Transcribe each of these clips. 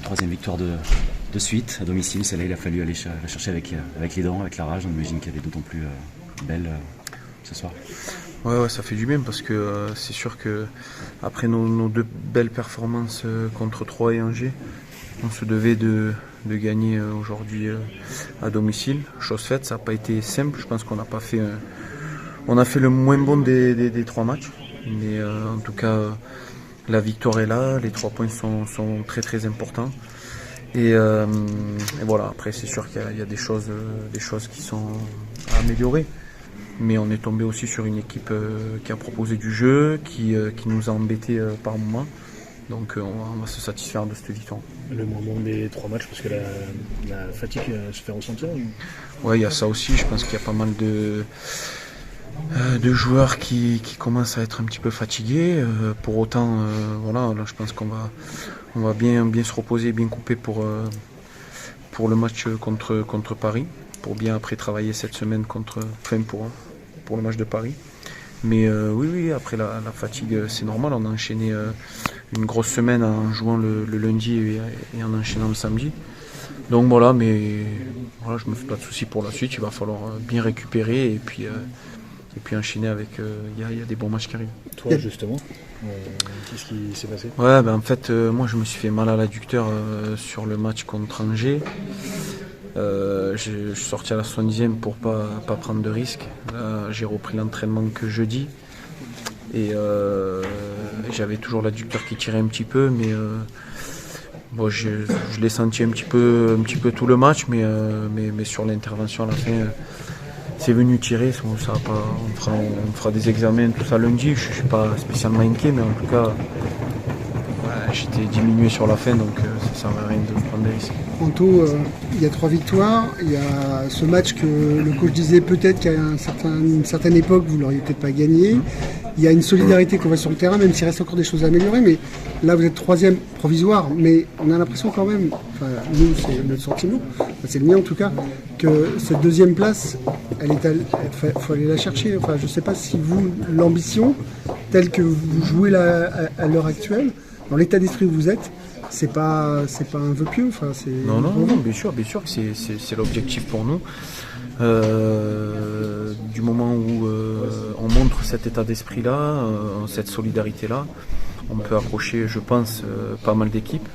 troisième victoire de suite à domicile. Celle-là, il a fallu aller la chercher avec les dents, avec la rage. On imagine qu'elle est d'autant plus belle ce soir. Ouais, ça fait du bien parce que c'est sûr que après nos deux belles performances contre Troyes et Angers, on se devait de gagner aujourd'hui à domicile. Chose faite, ça n'a pas été simple. Je pense qu'on n'a pas fait. On a fait le moins bon des 3 matchs. Mais en tout cas, la victoire est là. Les 3 points sont très très importants. Et voilà. Après, c'est sûr qu'il y a des choses qui sont à améliorer. Mais on est tombé aussi sur une équipe qui a proposé du jeu, qui nous a embêtés par moments. Donc on va se satisfaire de cette victoire. Le moment des 3 matchs, parce que la fatigue se fait ressentir. Ouais, il y a ça aussi. Je pense qu'il y a pas mal de joueurs qui commencent à être un petit peu fatigués. Pour autant, voilà, là, je pense qu'on va bien se reposer, bien couper pour le match contre Paris, pour bien après travailler cette semaine pour le match de Paris. Mais oui, après la fatigue, c'est normal. On a enchaîné une grosse semaine en jouant le lundi et en enchaînant le samedi. Donc voilà, mais voilà, je me fais pas de soucis pour la suite. Il va falloir bien récupérer et puis enchaîner avec. Il y a des bons matchs qui arrivent. Toi, justement, qu'est-ce qui s'est passé? Ouais, en fait, moi je me suis fait mal à l'adducteur sur le match contre Angers. Je suis sorti à la 70e pour pas prendre de risques. Là, j'ai repris l'entraînement que jeudi et j'avais toujours l'adducteur qui tirait un petit peu, mais bon, je l'ai senti un petit peu tout le match, mais sur l'intervention à la fin, c'est venu tirer. Ça va pas, on fera des examens tout ça lundi. Je suis pas spécialement inquiet, mais en tout cas, j'étais diminué sur la fin, donc ça sert à rien de prendre des risques. Anto, il y a 3 victoires, il y a ce match que le coach disait peut-être qu'à une certaine époque vous l'auriez peut-être pas gagné. Il y a une solidarité qu'on voit sur le terrain, même s'il reste encore des choses à améliorer, mais là vous êtes 3e provisoire, mais on a l'impression quand même, enfin nous c'est notre sentiment, c'est le mien en tout cas, que cette 2e place, il faut aller la chercher. Enfin je sais pas si vous, l'ambition telle que vous jouez là à l'heure actuelle, dans l'état d'esprit où vous êtes, c'est pas un vœu pieux. Enfin, non, bien sûr que c'est l'objectif pour nous. Du moment où on montre cet état d'esprit-là, cette solidarité-là, on peut approcher, je pense, pas mal d'équipes.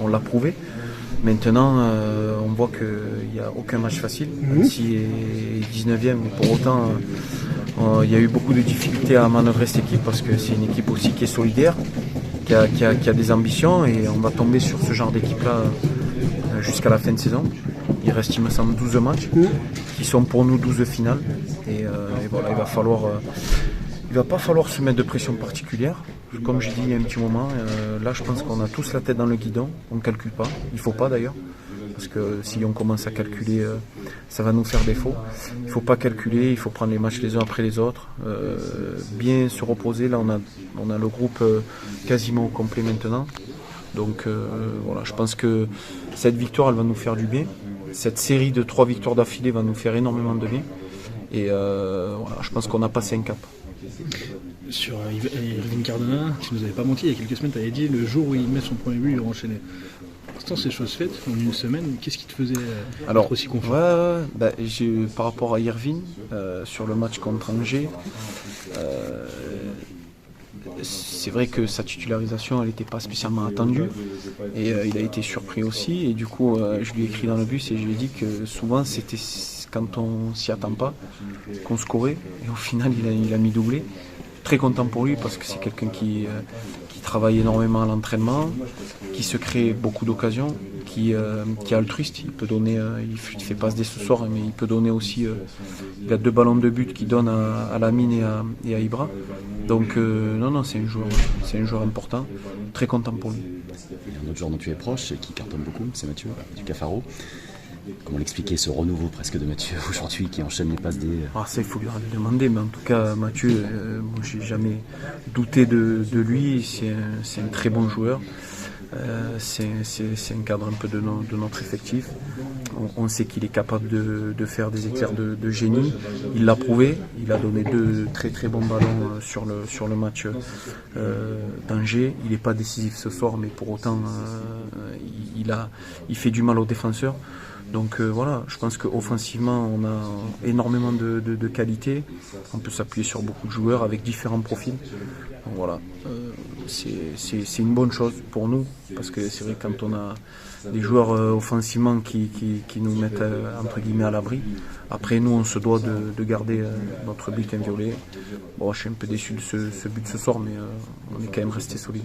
On l'a prouvé. Maintenant, on voit qu'il n'y a aucun match facile. Nancy est 19e, mais pour autant, il y a eu beaucoup de difficultés à manœuvrer cette équipe parce que c'est une équipe aussi qui est solidaire, qui a des ambitions, et on va tomber sur ce genre d'équipe-là jusqu'à la fin de saison. Il reste, il me semble, 12 matchs qui sont pour nous 12 finales. Et voilà, il va pas falloir se mettre de pression particulière. Comme j'ai dit il y a un petit moment, là je pense qu'on a tous la tête dans le guidon, on ne calcule pas, il ne faut pas d'ailleurs, parce que si on commence à calculer, ça va nous faire défaut. Il ne faut pas calculer, il faut prendre les matchs les uns après les autres, bien se reposer. Là on a le groupe quasiment au complet maintenant. Donc voilà, je pense que cette victoire elle va nous faire du bien. Cette série de 3 victoires d'affilée va nous faire énormément de bien. Et voilà, je pense qu'on a passé un cap. Sur Irving Cardona, tu nous avais pas menti, il y a quelques semaines, tu avais dit le jour où il met son premier but, il va enchaîner. Pour l'instant, c'est chose faite, en une semaine, qu'est-ce qui te faisait être aussi confiant? Par rapport à Irving, sur le match contre Angers, c'est vrai que sa titularisation elle n'était pas spécialement attendue et il a été surpris aussi, et du coup je lui ai écrit dans le bus et je lui ai dit que souvent c'était quand on s'y attend pas qu'on scorait, et au final il a mis doublé. Très content pour lui parce que c'est quelqu'un qui travaille énormément à l'entraînement, qui se crée beaucoup d'occasions, qui est altruiste. Il peut donner, il fait pas dès ce soir, mais il peut donner aussi. Il a 2 ballons de but qu'il donne à Lamine et à Ibra. Donc non, c'est un joueur important. Très content pour lui. Il y a un autre joueur dont tu es proche et qui cartonne beaucoup, c'est Mathieu du Cafaro. Comment l'expliquer, ce renouveau presque de Mathieu aujourd'hui qui enchaîne les passes des... Ça il faut lui demander, mais en tout cas Mathieu, moi j'ai jamais douté de lui, c'est un très bon joueur. C'est un cadre un peu de notre effectif. On sait qu'il est capable de faire des éclairs de génie. Il l'a prouvé. Il a donné 2 très très bons ballons sur le match d'Angers. Il n'est pas décisif ce soir, mais pour autant il fait du mal aux défenseurs. Donc voilà, je pense qu'offensivement on a énormément de qualité. On peut s'appuyer sur beaucoup de joueurs avec différents profils. Donc voilà, c'est une bonne chose pour nous, parce que c'est vrai que quand on a des joueurs offensivement qui nous mettent entre guillemets à l'abri, après nous on se doit de garder notre but inviolé. Bon, je suis un peu déçu de ce but ce soir, mais on est quand même resté solide.